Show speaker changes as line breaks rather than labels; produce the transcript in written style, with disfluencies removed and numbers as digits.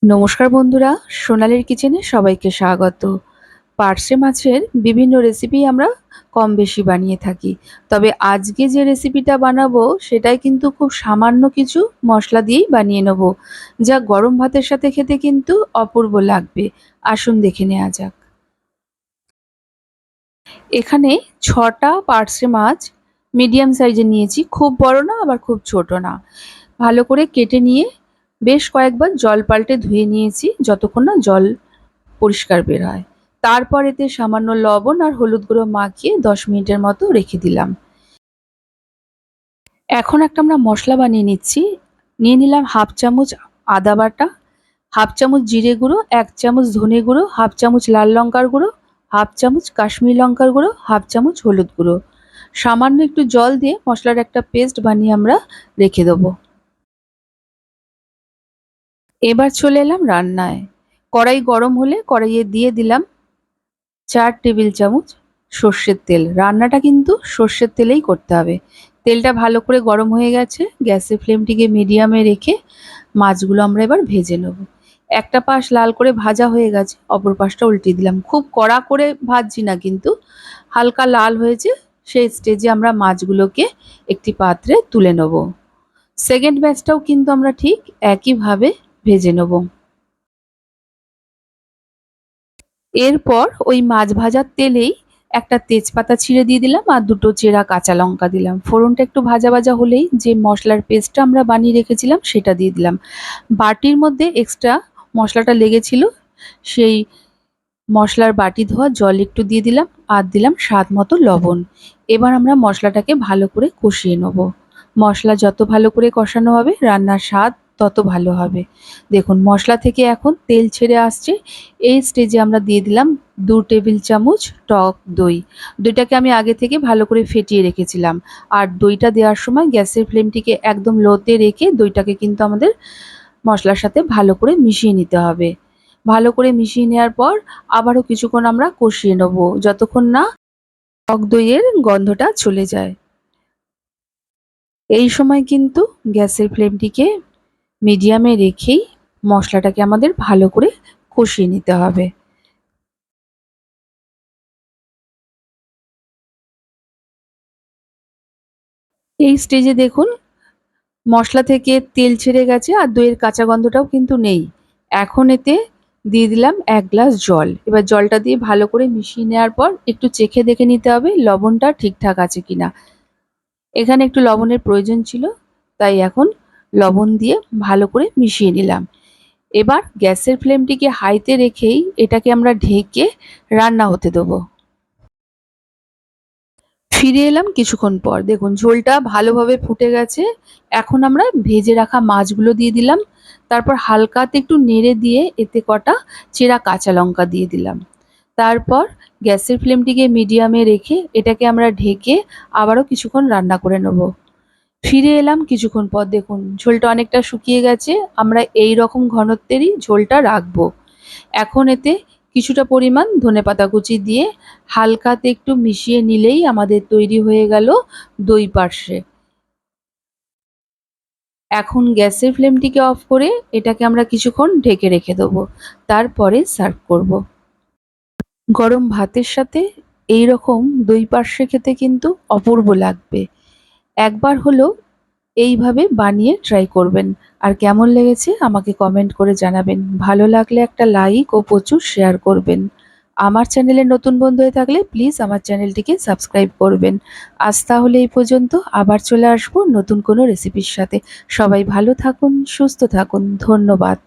নমস্কার বন্ধুরা, সোনালীর কিচেনে সবাইকে স্বাগত। পার্শে মাছের বিভিন্ন রেসিপি আমরা কম বেশি বানিয়ে থাকি। তবে আজকে যে রেসিপিটা বানাবো সেটাই কিন্তু খুব সামান্য কিছু মশলা দিয়েই বানিয়ে নেব, যা গরম ভাতের সাথে খেতে কিন্তু অপূর্ব লাগবে। আসুন দেখে নেওয়া যাক। এখানে 6টা পার্শে মাছ মিডিয়াম সাইজের নিয়েছি, খুব বড় না আবার খুব ছোট না। ভালো করে কেটে নিয়ে বেশ কয়েকবার জল পাল্টে ধুয়ে নিয়েছি, যতক্ষণ না জল পরিষ্কার বের হয়। তারপর এতে সামান্য লবণ আর হলুদ গুঁড়ো মাখিয়ে 10 মিনিটের মতো রেখে দিলাম। এখন একটা আমরা মশলা বানিয়ে নিচ্ছি। নিয়ে নিলাম হাফ চামচ আদা বাটা, হাফ চামচ জিরে গুঁড়ো, 1 চামচ ধনে গুঁড়ো, হাফ চামচ লাল লঙ্কার গুঁড়ো, হাফ চামচ কাশ্মীরি লঙ্কার গুঁড়ো, হাফ চামচ হলুদ গুঁড়ো। সামান্য একটু জল দিয়ে মশলার একটা পেস্ট বানিয়ে আমরা রেখে দেবো। এবার চলে এলাম রান্নায়। কড়াই গরম হলে কড়াইয়ে দিয়ে দিলাম 4 টেবিল চামচ সর্ষের তেল। রান্নাটা কিন্তু সর্ষের তেলেই করতে হবে। তেলটা ভালো করে গরম হয়ে গেছে, গ্যাসের ফ্লেমটিকে মিডিয়ামে রেখে মাছগুলো আমরা এবার ভেজে নেব। একটা পাশ লাল করে ভাজা হয়ে গেছে, অপর পাশটা উল্টিয়ে দিলাম। খুব কড়া করে ভাজছি না কিন্তু, হালকা লাল হয়েছে সেই স্টেজে আমরা মাছগুলোকে একটি পাত্রে তুলে নেব। সেকেন্ড ব্যাচটাও কিন্তু আমরা ঠিক একইভাবে ভেজে নেব। এরপর ওই মাছ ভাজার তেলেই একটা তেজপাতা ছিঁড়ে দিয়ে দিলাম আর দুটো চেরা কাঁচা লঙ্কা দিলাম। ফোড়নটা একটু ভাজা ভাজা হলেই যে মশলার পেস্টটা আমরা বানিয়ে রেখেছিলাম সেটা দিয়ে দিলাম। বাটির মধ্যে এক্সট্রা মশলাটা লেগেছিল, সেই মশলার বাটি ধোয়া জল একটু দিয়ে দিলাম আর দিলাম স্বাদ মতো লবণ। এবার আমরা মশলাটাকে ভালো করে কষিয়ে নেব। মশলা যত ভালো করে কষানো হবে রান্নার স্বাদ তত ভালো হবে। দেখুন মশলা থেকে এখন তেল ছেড়ে আসছে। এই স্টেজে আমরা দিয়ে দিলাম 2 টেবিল চামচ টক দই। দইটাকে আমি আগে থেকে ভালো করে ফেটিয়ে রেখেছিলাম। আর দইটা দেওয়ার সময় গ্যাসের ফ্লেমটিকে একদম লোতে রেখে দইটাকে কিন্তু আমাদের মশলার সাথে ভালো করে মিশিয়ে নিতে হবে। ভালো করে মিশিয়ে নেওয়ার পর আবারও কিছুক্ষণ আমরা কষিয়ে নেব, যতক্ষণ না টক দইয়ের গন্ধটা চলে যায়। এই সময় কিন্তু গ্যাসের ফ্লেমটিকে মিডিয়ামে রেখেই মশলাটাকে আমাদের ভালো করে কষিয়ে নিতে হবে। এই স্টেজে দেখুন মশলা থেকে তেল ছেড়ে গেছে আর দইয়ের কাঁচা গন্ধটাও কিন্তু নেই। এখন এতে দিয়ে দিলাম 1 গ্লাস জল। এবার জলটা দিয়ে ভালো করে মিশিয়ে নেওয়ার পর একটু চেখে দেখে নিতে হবে লবণটা ঠিকঠাক আছে কিনা। এখানে একটু লবণের প্রয়োজন ছিল, তাই এখন লবণ দিয়ে ভালো করে মিশিয়ে নিলাম। এবার গ্যাসের ফ্লেমটিকে হাইতে রেখেই এটাকে আমরা ঢেকে রান্না হতে দেবো। ফিরে এলাম কিছুক্ষণ পর, দেখুন ঝোলটা ভালোভাবে ফুটে গেছে। এখন আমরা ভেজে রাখা মাছগুলো দিয়ে দিলাম। তারপর হালকাতে একটু নেড়ে দিয়ে এতে কটা চেরা কাঁচা লঙ্কা দিয়ে দিলাম। তারপর গ্যাসের ফ্লেমটিকে মিডিয়ামে রেখে এটাকে আমরা ঢেকে আবারও কিছুক্ষণ রান্না করে নেব। ফিরে এলাম কিছুক্ষণ পর, দেখুন ঝোলটা অনেকটা শুকিয়ে গেছে। আমরা এই রকম ঘনত্বেরই ঝোলটা রাখবো। এখন এতে কিছুটা পরিমাণ ধনেপাতা কুচি দিয়ে হালকাতে একটু মিশিয়ে নিলেই আমাদের তৈরি হয়ে গেল দই পার্শে। এখন গ্যাসের ফ্লেমটিকে অফ করে এটাকে আমরা কিছুক্ষণ ঢেকে রেখে দেবো। তারপরে সার্ভ করব। গরম ভাতের সাথে এই রকম দই পার্শে খেতে কিন্তু অপূর্ব লাগবে। একবার হলেও এইভাবে বানিয়ে ট্রাই করবেন। আর কেমন লেগেছে আমাকে কমেন্ট করে জানাবেন। ভালো লাগলে একটা লাইক ও প্রচুর শেয়ার করবেন। আমার চ্যানেলে নতুন বন্ধু হয়ে থাকলে প্লিজ আমার চ্যানেলটিকে সাবস্ক্রাইব করবেন। আজ তাহলে এই পর্যন্ত, আবার চলে আসবো নতুন কোনো রেসিপির সাথে। সবাই ভালো থাকুন, সুস্থ থাকুন। ধন্যবাদ।